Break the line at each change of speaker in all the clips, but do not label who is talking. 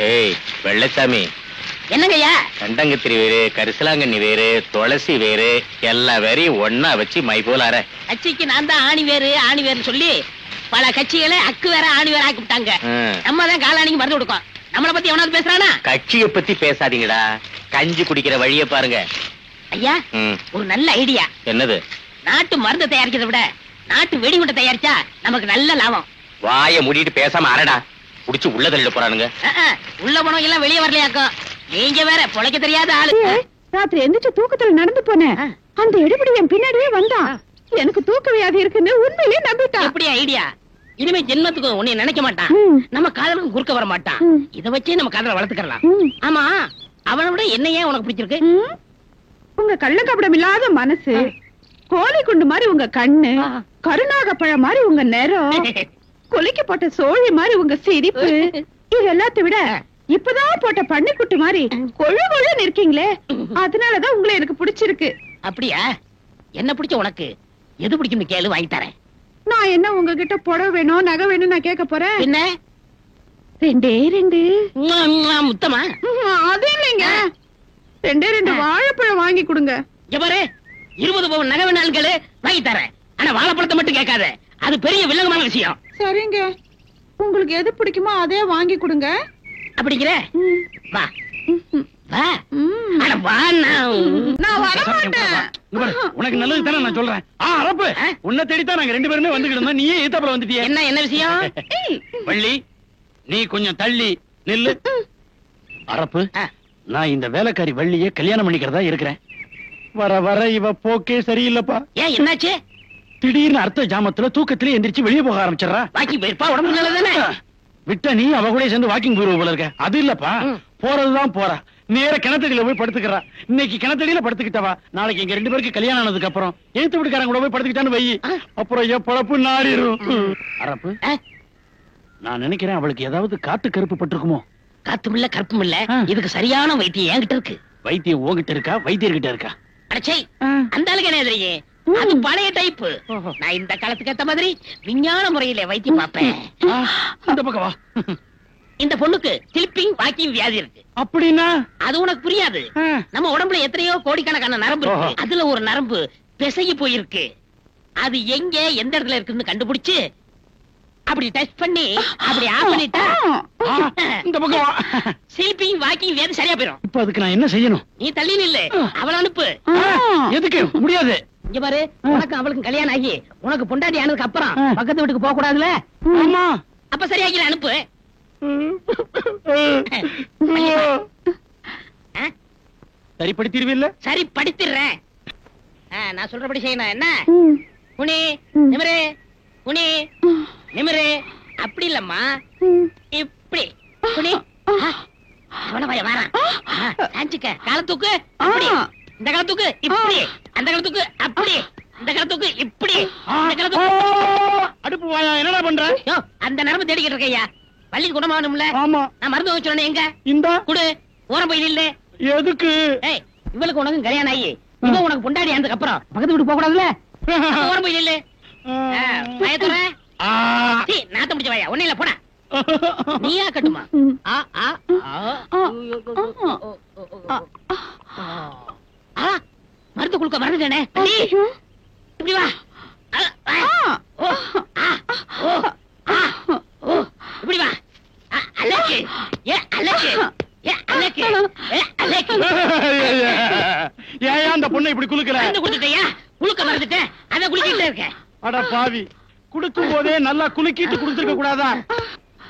ஏய் வெள்ளச்சாமி,
என்னங்கய்யா?
கண்டங்கத்திரி வேறு, கரிசலாங்கண்ணி வேறு, துளசி வேறு, எல்லா வேறையும் ஒன்னா வச்சு மை போல அற.
கட்சிக்கு நான் தான் ஆணி வேறு சொல்லி பல கட்சிகளை அக்கு வேற ஆணி வேற ஆக்கி விட்டாங்க. நம்ம தான் காலாணிக்கு மருந்து கொடுக்கோம். நம்மளை பத்தி எவனாவது பேசுறானா?
கட்சியை பத்தி பேசாதீங்கடா, கஞ்சி குடிக்கிற வழிய பாருங்க.
ஐயா, ஒரு நல்ல ஐடியா.
என்னது?
நாட்டு மருந்து தயாரிக்கிறத விட நாட்டு வெடிகுண்டை தயாரிச்சா நமக்கு நல்ல லாபம்.
வாய மூடிட்டு பேசாம அரடா, குடிச்சு உள்ள தள்ளிட்டு போறானுங்க.
உள்ள போனவங்க எல்லாம் வெளியே வரலையாக்கும். நீங்க வேற பொழைக்க தெரியாத ஆளு.
ராத்திரி எந்திரிச்சு தூக்கத்துல நடந்து போனேன். அந்த எடுபடி என் பின்னாடியே வந்தான். எனக்கு தூக்க வியாதி இருக்குன்னு உண்மையிலேயே நம்பிட்டான்.
எப்படி ஐடியா? இனிமே ஜென்மத்துக்கு உன்னை நினைக்க மாட்டான், நம்ம காதலுக்கும் குறுக்க வர மாட்டான். இத வச்சே நம்ம காதலை வளர்த்துக்கலாம். ஆமா, அவனை விட என்ன ஏன் உனக்கு பிடிச்சிருக்கு?
உங்க கள்ளக்கபடம் இல்லாத மனசு, கோழி குண்டு மாதிரி உங்க கண்ணு, கருநாகப்பழம் மாதிரி உங்க நேரம், கொலைக்கு போட்ட சோழி மாதிரி உங்க சிரிப்பு, இது எல்லாத்தை விட இப்பதான் போட்ட பன்னிக்குட்டி மாதிரி கொழு கொழுன்னு இருக்கீங்களே, அதனாலதான் உங்களை எனக்கு பிடிச்சிருக்கு.
அப்படியா? என்ன பிடிச்ச உனக்கு எது பிடிக்கும்னு கேளு, வாங்கி தரேன்.
நான் என்ன உங்ககிட்ட புடவை வேணும் நகை வேணும் நான் கேட்க போறேன்?
என்ன
ரெண்டே ரெண்டு
முத்தமா?
அது இல்லைங்க, ரெண்டே ரெண்டு வாழைப்பழம் வாங்கி கொடுங்க.
பாரு, 20 பவுன் நகை வேணாலும் கேளு, வாங்கி தரேன். ஆனா வாழைப்பழத்தை மட்டும் கேட்காத, அது பெரிய வில்லங்கமான விஷயம்.
சரிங்க, உங்களுக்கு எது பிடிக்குமோ அதே வாங்கி கொடுங்க.
அப்படிங்கிற வா வா. அட வா, நான் வர மாட்டேன்.
உனக்கு நல்லது தானே நான் சொல்றேன். அரப்பு, உன்னை தேடித்தான் நாங்க 2 பேருமே வந்துகிட்டு இருந்தோம். நீயே ஏத்தாப்புல வந்துட்டியே.
என்ன விஷயம்?
வள்ளி, நீ கொஞ்சம் தள்ளி நில்லு. அரப்பு, நான் இந்த வேலைக்காரி வள்ளிய கல்யாணம் பண்ணிக்கிறதா இருக்கிறேன். வர வர இவ போக்கே சரியில்லப்பா.
ஏன், என்னாச்சு?
திடீர்னு அர்த்த ஜாமத்துல தூக்கத்திலே எந்திரிச்சு வெளியே போக ஆரம்பிச்சிடறா.
வாக்கிங் போயிருப்பா, உடம்பு நல்லதானே?
விட்ட நீ அவ கூட சேர்ந்து வாக்கிங் போயிருவ போல இருக்க. அது இல்லப்பா, போறதுதான் போறா, நேர கிணத்தடியில போய் படுத்துக்கிறா. இன்னைக்கு கிணத்தடியில படுத்துக்கிட்டவா, நாளைக்கு எங்க 2 பேருக்கு கல்யாணம் ஆனதுக்கு அப்புறம் எழுத்து வீட்டுக்காரங்க கூட போய் படுத்துக்கிட்டான்னு வை, அப்புறம் என் பொழப்பு நாரிரும். அரப்பு, நான் நினைக்கிறேன் அவளுக்கு ஏதாவது காத்து கருப்பு பட்டிருக்குமோ.
காத்தும் இல்ல கருப்பும் இல்ல, இதுக்கு சரியான வைத்தியம் என்கிட்ட இருக்கு.
வைத்தியம் உங்ககிட்ட இருக்கா, வைத்தியர்கிட்ட இருக்கா?
அடச்சை, அந்த ஆளுக்கு என்ன தெரியும்? அது பழைய டைப். நான் இந்த காலத்துக்கு ஏத்த மாதிரி விஞ்ஞான முறையில வைத்தியம் பார்ப்பேன்.
இந்த பக்கம் வா.
இந்த பொண்ணுக்கு ஸ்லிப்பிங் வாக்கிங் வியாதி இருக்கு.
அப்படின்னா
அது உனக்கு புரியாது. நம்ம உடம்புல எத்தனையோ கோடிக்கணக்கான நரம்பு இருக்கு. அதுல ஒரு நரம்பு பிசகி போயிருக்கு. அது எங்க எந்த இடத்துல இருக்குன்னு கண்டுபிடிச்சு அப்படி டெஸ்ட் பண்ணி அப்படி ஆஃப் பண்ணிட்டா
இந்த பக்கம் வா.
ஸ்லிப்பிங் வாக்கிங் வியாதி சரியா போயிடும்.
இப்ப அதுக்கு நான் என்ன செய்யணும்?
நீ தள்ளி நில்லு, அவளை அனுப்பு.
எதுக்கு? முடியாது.
இங்க பாரு, உனக்கு அவளுக்கு கல்யாணம் ஆகி உனக்கு பொண்டாட்டி ஆனதுக்கு அப்புறம் பக்கத்து வீட்டுக்கு போக கூடாதுல?
ஆமா.
அப்ப சரியாக்கி அனுப்பு.
சரிப்படுத்திடுவில்ல?
சரி, படித்திடுறேன். நான் சொல்றபடி செய்யணும். என்ன? குனி நிமிரு, குனி நிமிரு. அப்படி இல்லம்மா, இப்படி குனி. சாஞ்சிக்க, காலத்துக்கு அப்படி, இந்த காலத்துக்கு இப்படி, அந்த காலத்துக்கு அப்படி, இந்த காலத்துக்கு இப்படி, இந்த காலத்துக்கு.
அடுப்பு வாயா, என்னடா பண்ற?
அந்த நரம்பு தேடிக்கிட்டு இருக்கையா, வள்ளி குணமானும்ல.
ஆமா.
நான் மருந்து வச்சு எங்க
இந்த
குடு, ஓரம் போய் நில்லு.
எதுக்கு?
இவளுக்கு உனக்கு கல்யாணம் ஆகி இவன் உனக்கு பொண்டாடி ஆனதுக்கு அப்புறம் பக்கத்து வீட்டு போக கூடாதுல? ஓரம் போய் நில்லு. பயத்துற நாத்த முடிச்ச வாயா, ஒன்னும் இல்ல, போடா. நீயா கட்டுமா? மருந்து குடுக்க மறந்துட்டேனே. இப்படி வா. இப்படி வா. அலக்கு, ஏ அலக்கு, ஏ அலக்கு, ஏ அலக்கு.
ஏன் அந்த பொண்ணை இப்படி குலுக்கற?
மருந்து குடுத்துட்டயா? குலுக்க மறந்துட்டேன், அத குலுக்கிட்டே இருக்கேன்.
அட பாவி, குடுக்கும் போதே நல்லா குலுக்கிட்டு குடுத்துருக்க கூடாதா?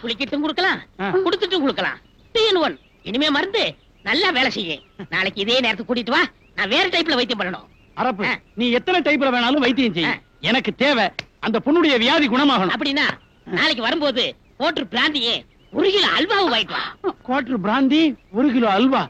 குளிக்கிட்டும் குடுக்கலாம், குடுத்துட்டும் குடுக்கலாம். 2 in 1. இனிமே மருந்து நல்லா வேலை செய்யும். நாளைக்கு இதே நேரத்துக்கு கூட்டிட்டு வா, நான் வேற டைப்ல வைத்தியம் பண்ணணும்.
அரப்பு, நீ எத்தனை டைப்ல வேணாலும் வைத்தியம் செய். எனக்கு தேவை அந்த பொண்ணுடைய வியாதி குணமாகணும்.
அப்படின்னா நாளைக்கு வரும்போது கோட்டர் பிராந்தியே 1 கிலோ அல்வாவும் வாங்கிட்டு வா.
கோட்டர் பிராந்தி, 1 கிலோ அல்வா.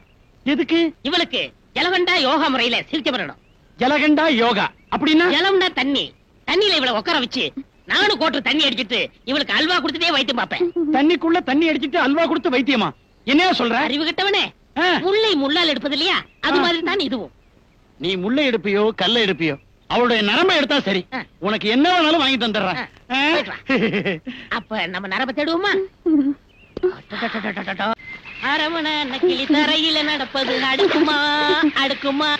எதுக்கு?
இவளுக்கு ஜலகண்டா யோகா முறையில சிகிச்சை பண்ணணும்.
ஜலகண்டா யோகா அப்படின்னா?
ஜலம்னா தண்ணி, தண்ணியில இவளை உட்கார வச்சு நானும் கோட்டர் தண்ணி அடிச்சிட்டு இவளுக்கு அல்வா கொடுத்துட்டே வைத்தியம் பார்ப்பேன்.
தண்ணிக்குள்ள தண்ணி அடிச்சிட்டு அல்வா கொடுத்து வைத்தியமா? என்னையா சொல்ற?
அறிவு கிட்டவனே, முல்லை முள்ளால் எடுப்பது இல்லையா, அது மாதிரி தான் இதுவும்.
நீ முல்லை எடுப்பியோ கல்ல எடுப்பியோ, அவளுடைய நரம்பை எடுத்தா சரி. உனக்கு என்ன வேணாலும் வாங்கி தந்துடுறேன்.
அப்ப நம்ம நரம்பை தேடுவோமா? அரமண நக்கிலி தரையில நடப்பது அடுக்குமா அடுக்குமா.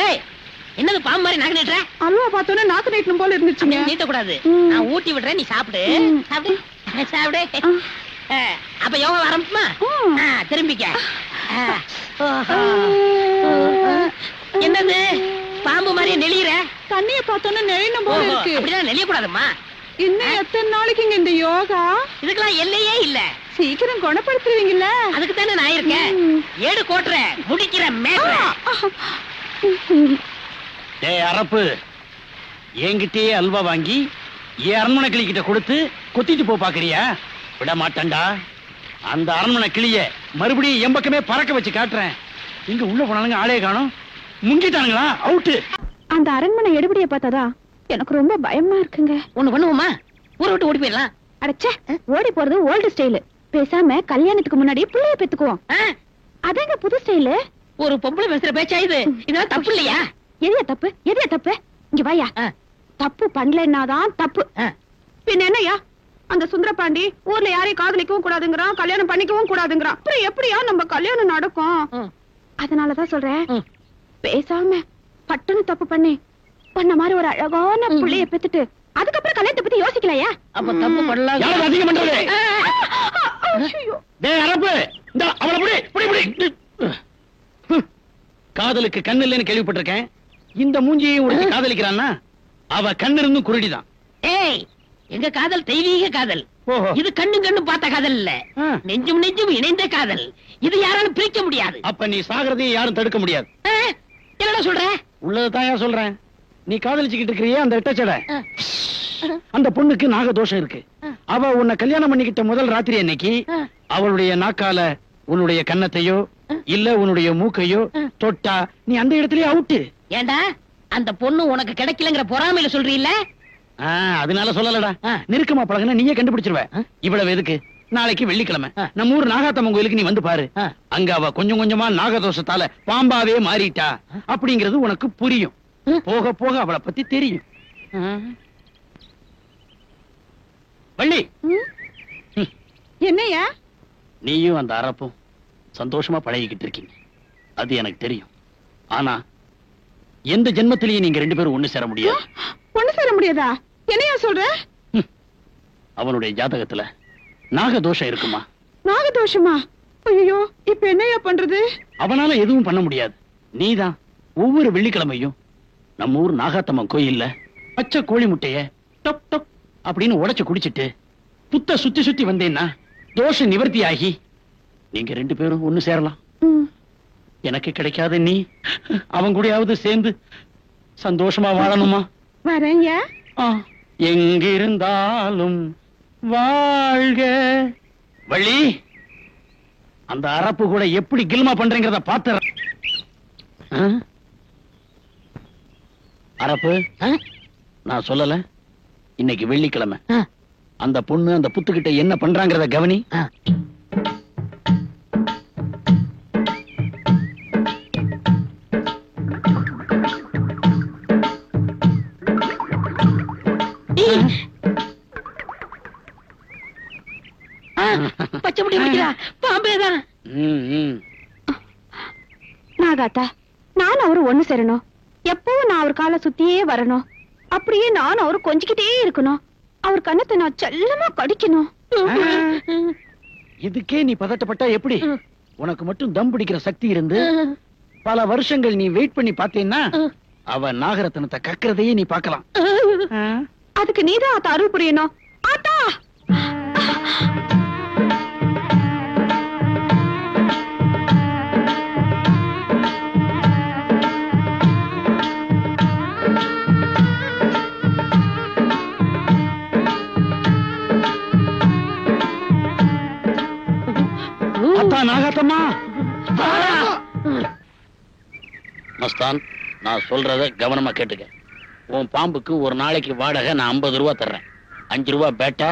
ஏய், என்னது பாம்பு மாதிரி நகை நீட்டுற?
அல்வா பார்த்தோன்னே நாக்கு நீட்டணும் போல இருந்துச்சுங்க.
நீட்ட கூடாது, நான் ஊட்டி விடுறேன், நீ சாப்பிடு. சாப்பிடு சாப்பிடு. அப்ப யோகா ஆரம்பிக்குமா? திரும்பிக்க. என்னது பாம்பு மாதிரியே நெளியுற?
தண்ணிய பார்த்தோன்னே நெளியணும் போல இருக்கு.
அப்படிதான் நெளிய கூடாதுமா.
இன்னும் எத்தனை நாளைக்குங்க இந்த யோகா?
இதுக்கெல்லாம் எல்லையே இல்ல.
சீக்கிரம் குணப்படுத்துவீங்கல்ல?
அதுக்கு தானே நான் இருக்கேன். ஏடு கோட்டுற முடிக்கிற மேல.
டேய் அரப்பு, என்கிட்டயே அல்வா வாங்கி என் அரண்மனை கிளி கிட்ட கொடுத்து கொத்திட்டு போ பாக்குறியா? விட மாட்டேன்டா. அந்த அரண்மனை கிளிய மறுபடியும் என் பக்கமே பறக்க வச்சு காட்டுறேன். இங்க உள்ள போனாலுங்க ஆளே காணும். முங்கிட்டானுங்களா? அவுட்டு.
அந்த அரண்மனை எடுபடிய பார்த்தாதா எனக்கு ரொம்ப பயமா இருக்குங்க.
ஒண்ணு பண்ணுவோமா? ஊரை விட்டு ஓடி போயிடலாம்.
அடச்சே, ஓடி போறது ஓல்டு ஸ்டைல். பேசாம கல்யாணத்துக்கு முன்னாடி பிள்ளைய பெத்துக்குவோம். அதேங்க புது ஸ்டைல்.
ஒரு பொம்பளை பேசுற பேச்சா இது? இதெல்லாம் தப்பு இல்லையா?
எதையா தப்பு? எதையா தப்பு? இங்க வாயா. தப்பு பண்ணலன்னாதான் தப்பு. பின்ன என்னையா? அந்த சுந்தரபாண்டி ஊர்ல யாரையும் காதலிக்கவும் கூடாதுங்கிறான், கல்யாணம் பண்ணிக்கவும் கூடாதுங்கிறான். அப்புறம் எப்படியா நம்ம கல்யாணம் நடக்கும்? அதனாலதான் சொல்றேன், பேசாம பட்டுன்னு தப்பு பண்ண மாதிரி ஒரு அழகான புள்ளைய பெத்துட்டு அதுக்கப்புறம் கல்யாணத்தை பத்தி யோசிக்கலையா?
அப்ப தப்பு பண்ணலாம்.
யார் அதிகம் பண்றது? டேய் அரப்பு, இந்த அவளை புடி புடி புடி. காதலுக்கு கண்ணு இல்லைன்னு கேள்விப்பட்டிருக்கேன். இந்த மூஞ்சியையும் ஒரு காதலிக்கிறான்னா அவ கண்ணு இருந்தும் குருடிதான்.
ஏய், எங்க காதல் தெய்வீக காதல். இது கண்ணும் கண்ணும் பார்த்த காதல் இல்ல, நெஞ்சும் நெஞ்சும் இணைந்த காதல். இது யாராலும் பிரிக்க முடியாது.
அப்ப நீ சாகிறதையும் யாரும் தடுக்க முடியாது.
என்னடா சொல்ற?
உள்ளதான் சொல்றேன். நீ காதலிச்சுக்கிட்டு இருக்கிறியே அந்த எட்டச்சடை, அந்த பொண்ணுக்கு நாக தோஷம் இருக்கு. அவ உன்னை கல்யாணம் பண்ணிக்கிட்ட முதல் ராத்திரி அன்னைக்கு அவளுடைய நாக்கால உன்னுடைய கன்னத்தையோ இல்ல உன்னுடைய மூக்கையோ தொட்டா நீ அந்த இடத்துலயே அவுட்டு.
ஏண்டா அந்த பொண்ணு உனக்கு கிடைக்கலங்கிற பொறாமையில சொல்றீல்ல?
அதனால சொல்லலடா. நெருக்கமா பழகுனா நீயே கண்டுபிடிச்சிருவ. இவ்வளவு எதுக்கு? நாளைக்கு வெள்ளிக்கிழமை நம்ம ஊர் நாகாத்தம்மன் கோயிலுக்கு நீ வந்து பாரு. அங்க அவ கொஞ்சம் கொஞ்சமா நாகதோஷத்தால பாம்பாவே மாறிட்டா அப்படிங்கிறது உனக்கு புரியும். போக போக அவளை பத்தி தெரியும். வள்ளி,
என்னையா?
நீயும் அந்த அரப்பும் சந்தோஷமா பழகிக்கிட்டு இருக்கீங்க, அது எனக்கு தெரியும். ஆனா எந்த ஜென்மத்திலேயே நீங்க ரெண்டு பேரும் ஒண்ணு சேர முடியாது.
ஒண்ணு சேர முடியாதா? என்னையா சொல்ற?
அவனுடைய ஜாதகத்துல நாகதோஷம் இருக்குமா?
நாகதோஷமா? ஐயோ, இப்ப என்னையா பண்றது?
அவனால எதுவும் பண்ண முடியாது. நீதான் ஒவ்வொரு வெள்ளிக்கிழமையும் நம்ம ஊர் நாகாத்தம்மன் கோயில்ல பச்சை கோழி முட்டைய டொப் டொப் அப்படின்னு உடைச்சு குடிச்சிட்டு புத்த சுத்தி சுத்தி வந்தேன்னா தோஷ நிவர்த்தி ஆகி நீங்க ரெண்டு பேரும் ஒண்ணு சேரலாம். எனக்கு கிடைக்காத நீ அவன் கூடயாவது சேர்ந்து சந்தோஷமா வாழணுமா?
வரேன்யா.
எங்கிருந்தாலும் வாழ்க. வள்ளி, அந்த அரப்பு கூட எப்படி கில்மா பண்றீங்கிறத பாத்துற. அரப்பு, நான் சொல்லல, இன்னைக்கு வெள்ளிக்கிழமை. அந்த பொண்ணு அந்த புத்துக்கிட்ட என்ன பண்றாங்கிறத கவனி.
பச்சை முடி முடிக்கிறா பாம்பேதான்.
நாகாத்தா, நான் அவரு ஒண்ணு சேரணும். எப்பவும் நான் அவர் காலை சுத்தியே வரணும். அப்படியே நான் அவரு கொஞ்சிக்கிட்டே இருக்கணும். அவர் கண்ணத்தை நான் செல்லமா கடிக்கணும்.
இதுக்கே நீ பதட்டப்பட்டா எப்படி? உனக்கு மட்டும் தம் பிடிக்கிற சக்தி இருந்து பல வருஷங்கள் நீ வெயிட் பண்ணி பார்த்தேன்னா அவ நாகரத்னத்தை கக்கிறதையே நீ பார்க்கலாம்.
அதுக்கு நீதான் ஆத்தா அருள் புரியணும். ஆத்தா,
நாகாத்தம்மா. மஸ்தான், நான் சொல்றத கவனமா கேட்டுக்க. உன் பாம்புக்கு ஒரு நாளைக்கு வாடகை நான் 50 ரூபா தர்றேன். 5 ரூபா பேட்டா,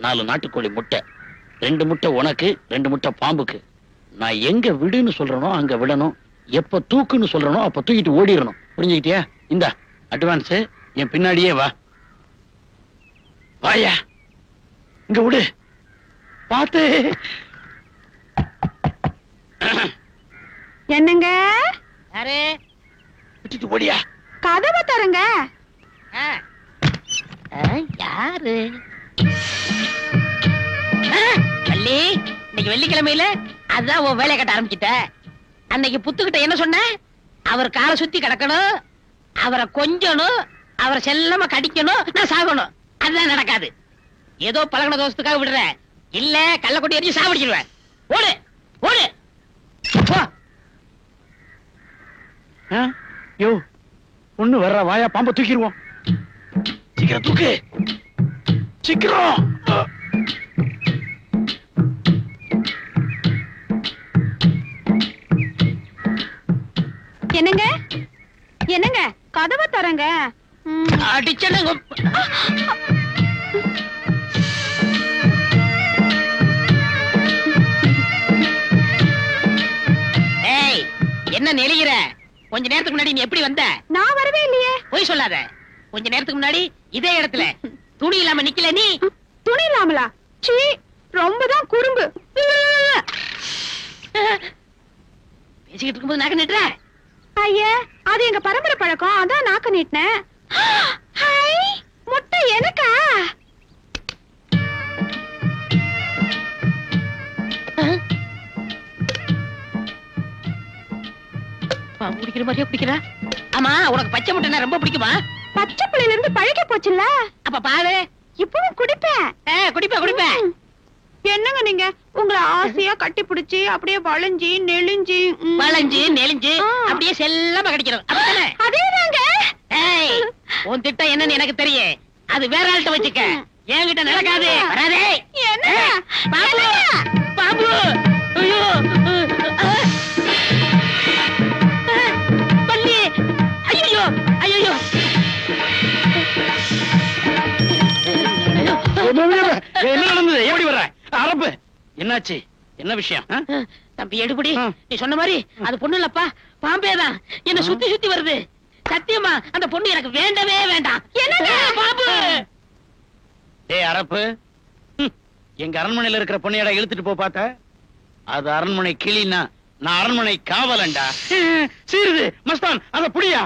4 நாட்டுக்கோழி முட்டை, 2 முட்டை உனக்கு, 2 முட்டை பாம்புக்கு. நான் எங்க விடுன்னு சொல்றனோ அங்க விடணும், எப்ப தூக்குன்னு சொல்றனோ அப்ப தூக்கிட்டு ஓடிடணும். புரிஞ்சுக்கிட்டியா? இந்த அட்வான்ஸ் என் பின்னாடியே வா. வாயா, இங்க விடு. பாத்து.
என்னங்க
யாரு?
விட்டுட்டு ஓடியா.
கதவை தரங்க.
ஆ. யாரு? வள்ளி, இன்னைக்கு வெள்ளிக்கிழமையில அதான் உன் வேலையை கட்ட ஆரம்பிச்சிட்ட. அன்னைக்கு புத்துக்கிட்ட என்ன சொன்ன? அவர் காலை சுத்தி கிடக்கணும், அவரை கொஞ்சணும், அவரை செல்லமா கடிக்கணும், நான் சாகணும். அதுதான் நடக்காது. ஏதோ பழகின தோசத்துக்காக விடுற, இல்ல கள்ளக்கொட்டி எரிஞ்சு சாப்பிடுச்சிருவேன். ஓடு ஓடு போ.
யோ ஒண்ணு வர்ற வாயா, பாம்பை தூக்கிடுவோம். சீக்கிரம் தூக்கு, சீக்கிரம்.
என்னங்க என்னங்க கதவை தரங்க.
அடிச்சனுங்க. ஏய், என்ன நெளிகிற? கொஞ்ச நேரத்துக்கு முன்னாடி நீ எப்படி வந்த?
நான் வரவே இல்லையே.
போய் சொல்லாத. கொஞ்ச நேரத்துக்கு முன்னாடி இதே இடத்துல துணி இல்லாம நிக்கல நீ.
துணி இல்லாமலா? சீ, ரொம்பதான் குறும்பு.
பேசிக்கிட்டு இருக்கும்போது நாக்க நிட்டுற.
ஐயா, அது எங்க பரம்பரை பழக்கம், அதான் நாக்க நீட்டினேன். ஹை, முட்டை எனக்கா?
குடிக்கிற மாதிரியா குடிக்கிறா? ஆமா, உனக்கு பச்சை முட்டைனா ரொம்ப பிடிக்குமா?
பச்சை பிள்ளையில இருந்து பழகி போச்சுல்ல.
அப்ப பாரு,
இப்பவும் குடிப்பேன்.
குடிப்பேன்.
என்னங்க நீங்க உங்களை ஆசையா கட்டி பிடிச்சி அப்படியே வளைஞ்சி நெளிஞ்சி
வளைஞ்சு நெளிஞ்சு அப்படியே செல்லமா கடிக்கிறோம். அப்படித்தானே?
அதேதாங்க.
ஏய், உன் திட்டம் என்னன்னு எனக்கு தெரியும். அது வேற ஆள்கிட்ட வச்சுக்க, என்கிட்ட நடக்காது. வராதே.
என்ன
பாபு, பாபு, ஐயோ, பள்ளி, ஐயோ, ஐயோ.
என்ன நடந்தது? எப்படி வர்ற? அரப்பு, என்னாச்சு? என்ன விஷயம்?
தம்பி எடுபடி, நீ சொன்ன மாதிரி அது பொண்ணு இல்லப்பா, பாம்பேதான். என்ன சுத்தி சுத்தி வருது. சத்தியமா அந்த பொண்ணு எனக்கு வேண்டவே வேண்டாம். என்ன பாபு?
ஏய் அரப்பு, எங்க அரண்மனையில இருக்கிற பொண்ணையடா இழுத்துட்டு போ பார்த்த? அது அரண்மனை கிளினா, நான் அரண்மனை காவலண்டா. சீருது மஸ்தான், அத புடியா.